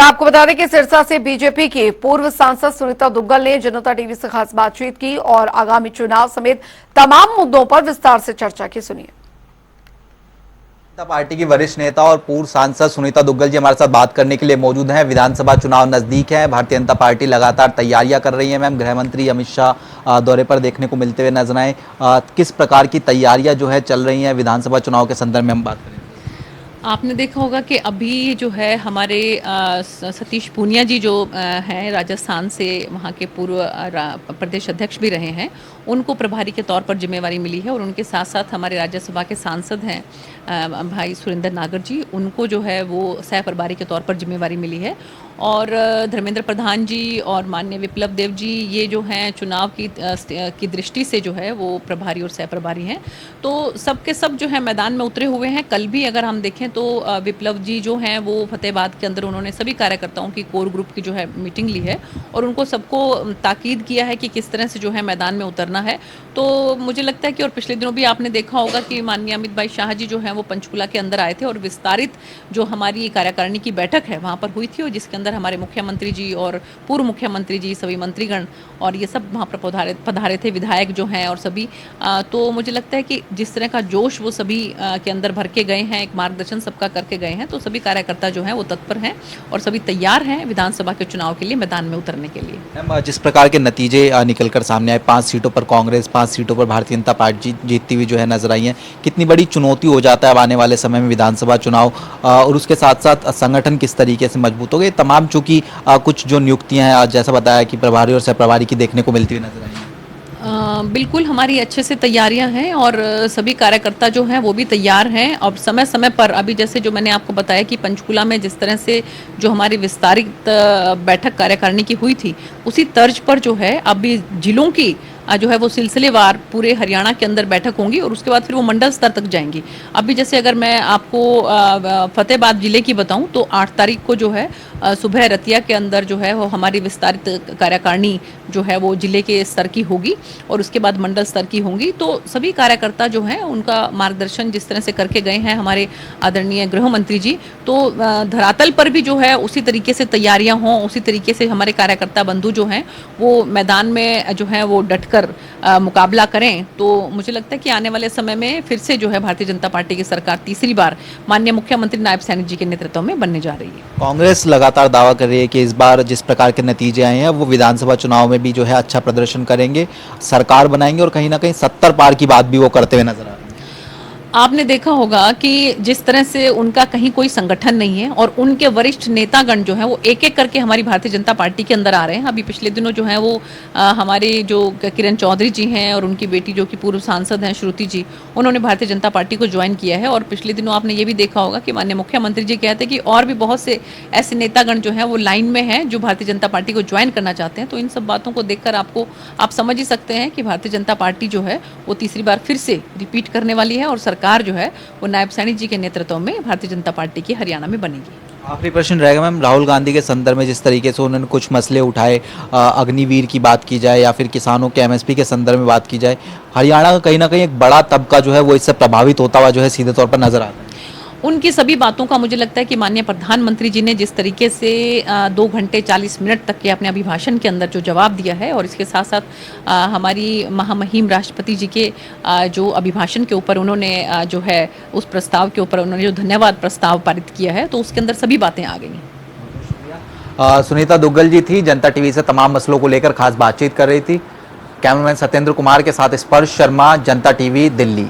आपको बता दें कि सिरसा से बीजेपी की पूर्व सांसद सुनीता दुग्गल ने जनता टीवी से खास बातचीत की और आगामी चुनाव समेत तमाम मुद्दों पर विस्तार से चर्चा की। सुनिए। जनता पार्टी की वरिष्ठ नेता और पूर्व सांसद सुनीता दुग्गल जी हमारे साथ बात करने के लिए मौजूद हैं। विधानसभा चुनाव नजदीक है, भारतीय जनता पार्टी लगातार तैयारियां कर रही है। मैम, गृह मंत्री अमित शाह दौरे पर देखने को मिलते हुए नजर आए। किस प्रकार की तैयारियां जो है चल रही हैं विधानसभा चुनाव के संदर्भ में हम बात करें? आपने देखा होगा कि अभी जो है हमारे सतीश पूनिया जी जो हैं राजस्थान से, वहाँ के पूर्व प्रदेश अध्यक्ष भी रहे हैं, उनको प्रभारी के तौर पर जिम्मेवारी मिली है। और उनके साथ साथ हमारे राज्यसभा के सांसद हैं भाई सुरेंद्र नागर जी, उनको जो है वो सह प्रभारी के तौर पर जिम्मेवारी मिली है। और धर्मेंद्र प्रधान जी और माननीय विप्लव देव जी, ये जो हैं चुनाव की दृष्टि से जो है वो प्रभारी और सह प्रभारी हैं। तो सबके सब जो है मैदान में उतरे हुए हैं। कल भी अगर हम देखें तो विप्लव जी जो हैं वो फतेहाबाद के अंदर उन्होंने सभी कार्यकर्ताओं की कोर ग्रुप की जो है मीटिंग ली है और उनको सबको ताकीद किया है कि किस तरह से जो है मैदान में उतरना है। तो मुझे लगता है कि और पिछले दिनों भी आपने देखा होगा कि माननीय अमित भाई शाह जी जो हैं वो पंचकुला के अंदर आए थे और विस्तारित जो हमारी कार्यकारिणी की बैठक है वहाँ पर हुई थी, और जिसके अंदर हमारे मुख्यमंत्री जी और पूर्व मुख्यमंत्री जी, सभी मंत्रीगण और ये सब वहाँ पर पधारे थे, विधायक जो हैं और सभी। तो मुझे लगता है कि जिस तरह का जोश वो सभी के अंदर भर के गए हैं, एक मार्गदर्शन सबका करके गए हैं, तो सभी कार्यकर्ता जो हैं वो तत्पर हैं और सभी तैयार हैं विधानसभा के चुनाव के लिए मैदान में उतरने के लिए। मैम, जिस प्रकार के नतीजे निकलकर सामने आए, 5 सीटों पर कांग्रेस, 5 सीटों पर भारतीय जनता पार्टी जीतती हुई जो है नजर आई है, कितनी बड़ी चुनौती हो जाता है अब आने वाले समय में विधानसभा चुनाव, और उसके साथ साथ संगठन किस तरीके से मजबूत हो गए? तमाम चूंकि कुछ जो नियुक्तियां हैं जैसा बताया कि प्रभारी और सह प्रभारी की देखने को मिलती हुई नजर आई है। बिल्कुल हमारी अच्छे से तैयारियां हैं और सभी कार्यकर्ता जो हैं वो भी तैयार हैं। और समय समय पर अभी जैसे जो मैंने आपको बताया कि पंचकुला में जिस तरह से जो हमारी विस्तारित बैठक कार्यकारिणी की हुई थी, उसी तर्ज पर जो है अभी जिलों की जो है वो सिलसिलेवार पूरे हरियाणा के अंदर बैठक होंगी और उसके बाद फिर वो मंडल स्तर तक जाएंगी। अभी जैसे अगर मैं आपको फतेहाबाद जिले की बताऊं तो 8 तारीख को जो है सुबह रतिया के अंदर जो है वो हमारी विस्तारित कार्यकारिणी जो है वो जिले के स्तर की होगी और उसके बाद मंडल स्तर की होंगी। तो सभी कार्यकर्ता जो हैं उनका मार्गदर्शन जिस तरह से करके गए हैं हमारे आदरणीय गृह मंत्री जी, तो धरातल पर भी जो है उसी तरीके से तैयारियां हों, उसी तरीके से हमारे कार्यकर्ता बंधु जो हैं वो मैदान में जो है वो डटकर मुकाबला करें। तो मुझे लगता है कि आने वाले समय में फिर से जो है भारतीय जनता पार्टी की सरकार तीसरी बार माननीय मुख्यमंत्री नायब सैनिक जी के नेतृत्व में बनने जा रही है। कांग्रेस लगातार दावा कर रही है कि इस बार जिस प्रकार के नतीजे आए हैं वो विधानसभा चुनाव में भी जो है अच्छा प्रदर्शन करेंगे, सरकार बनाएंगे, और कहीं ना कहीं 70 पार की बात भी वो करते हुए नजर आ रहे हैं। आपने देखा होगा कि जिस तरह से उनका कहीं कोई संगठन नहीं है और उनके वरिष्ठ नेतागण जो हैं वो एक एक करके हमारी भारतीय जनता पार्टी के अंदर आ रहे हैं। अभी पिछले दिनों जो है वो हमारे जो किरण चौधरी जी हैं और उनकी बेटी जो कि पूर्व सांसद हैं श्रुति जी, उन्होंने भारतीय जनता पार्टी को ज्वाइन किया है। और पिछले दिनों आपने ये भी देखा होगा कि माननीय मुख्यमंत्री जी कहते हैं कि और भी बहुत से ऐसे नेतागण जो हैं वो लाइन में हैं जो भारतीय जनता पार्टी को ज्वाइन करना चाहते हैं। तो इन सब बातों को देखकर आप समझ ही सकते हैं कि भारतीय जनता पार्टी जो है वो तीसरी बार फिर से रिपीट करने वाली है और सरकार जो है वो नायब सैनिक जी के नेतृत्व में भारतीय जनता पार्टी की हरियाणा में बनेगी। आखिरी प्रश्न रहेगा मैम, राहुल गांधी के संदर्भ में जिस तरीके से उन्होंने कुछ मसले उठाए, अग्निवीर की बात की जाए या फिर किसानों के एमएसपी के संदर्भ में बात की जाए, हरियाणा का कहीं ना कहीं एक बड़ा तबका जो है वो इससे प्रभावित होता हुआ जो है सीधे तौर पर नजर आता है। उनकी सभी बातों का मुझे लगता है कि माननीय प्रधानमंत्री जी ने जिस तरीके से 2 घंटे 40 मिनट तक के अपने अभिभाषण के अंदर जो जवाब दिया है, और इसके साथ साथ हमारी महामहिम राष्ट्रपति जी के जो अभिभाषण के ऊपर उन्होंने जो है उस प्रस्ताव के ऊपर उन्होंने जो धन्यवाद प्रस्ताव पारित किया है, तो उसके अंदर सभी बातें आ गई। सुनीता दुग्गल जी थी, जनता टीवी से तमाम मसलों को लेकर खास बातचीत कर रही थी। कैमरामैन सत्येंद्र कुमार के साथ स्पर्श शर्मा, जनता टीवी, दिल्ली।